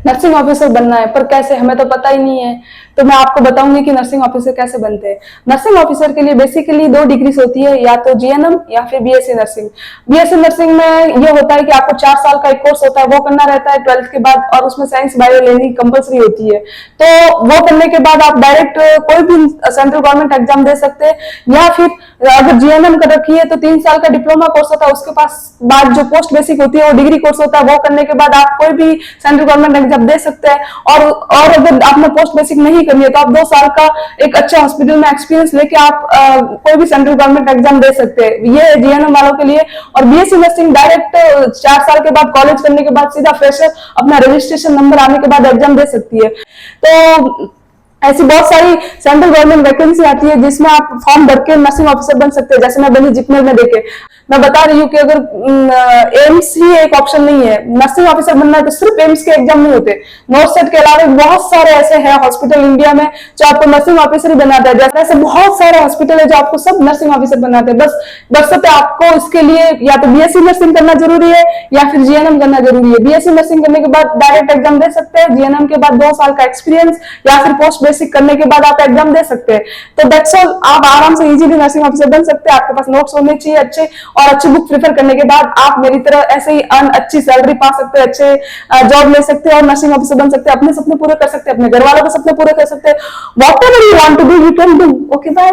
Nursing officer बनना है, पर कैसे, हमें तो पता ही नहीं है। तो मैं आपको बताऊंगी कि नर्सिंग ऑफिसर कैसे बनते हैं। नर्सिंग ऑफिसर के लिए बेसिकली 2 डिग्रीज होती है, या तो जीएनएम या फिर बीएससी नर्सिंग। बीएससी नर्सिंग में ये होता है कि आपको 4 साल का एक कोर्स होता है, वो करना रहता है 12th के बाद, और उसमें साइंस बायो लेनी कंपलसरी होती है। तो वो करने के बाद आप डायरेक्ट कोई भी सेंट्रल गवर्नमेंट एग्जाम दे सकते हैं, या फिर अगर जीएनएम कर रखी है तो 3 साल का डिप्लोमा कोर्स होता है, उसके पास बाद जो पोस्ट बेसिक होती है वो डिग्री कोर्स होता है, वो करने के बाद आप कोई भी सेंट्रल गवर्नमेंट एग्जाम दे सकते हैं। और अगर आपने पोस्ट बेसिक नहीं करनी है तो आप 2 साल का एक अच्छे हॉस्पिटल में एक्सपीरियंस लेके आप कोई भी सेंट्रल गवर्नमेंट एग्जाम दे सकते हैं। ये जीएनएम वालों के लिए। और बीएससी नर्सिंग डायरेक्ट 4 साल के बाद कॉलेज करने के बाद सीधा फ्रेशर अपना रजिस्ट्रेशन नंबर आने के बाद एग्जाम दे सकती है। तो ऐसी बहुत सारी सेंट्रल गवर्नमेंट वैकेंसी आती है जिसमें आप फॉर्म भर के नर्सिंग ऑफिसर बन सकते हैं। जैसे मैं बनी जिपमेर में देखे, मैं बता रही हूँ कि अगर एम्स ही एक ऑप्शन नहीं है, नर्सिंग ऑफिसर बनना है तो सिर्फ एम्स के एग्जाम नहीं होते, नॉर्थ के अलावा बहुत सारे ऐसे हैं हॉस्पिटल इंडिया में जो आपको नर्सिंग ऑफिसर ही बनाता है। जैसे ऐसे बहुत सारे हॉस्पिटल है जो आपको सब नर्सिंग ऑफिसर बनाते हैं। बस आपको इसके लिए या तो बीएससी नर्सिंग करना जरूरी है या फिर जीएनएम करना जरूरी है। बीएससी नर्सिंग करने के बाद डायरेक्ट एग्जाम दे सकते हैं, जीएनएम के बाद 2 साल का एक्सपीरियंस या फिर पोस्ट बेसिक करने के बाद आप एग्जाम दे सकते हैं। तो दैट्स ऑल, आप आराम से इजीली नर्सिंग ऑफिसर बन सकते हैं। आपके पास नोट्स होने चाहिए अच्छे, और अच्छी बुक प्रेफर करने के बाद आप मेरी तरह ऐसे ही अच्छी सैलरी पा सकते हैं, अच्छे जॉब ले सकते हैं और नर्सिंग ऑफिसर बन सकते हैं। अपने सपने पूरे कर सकते हैं, अपने घर वालों के सपने पूरे कर सकते हैं। Whatever you want to do you can do. Okay, bye.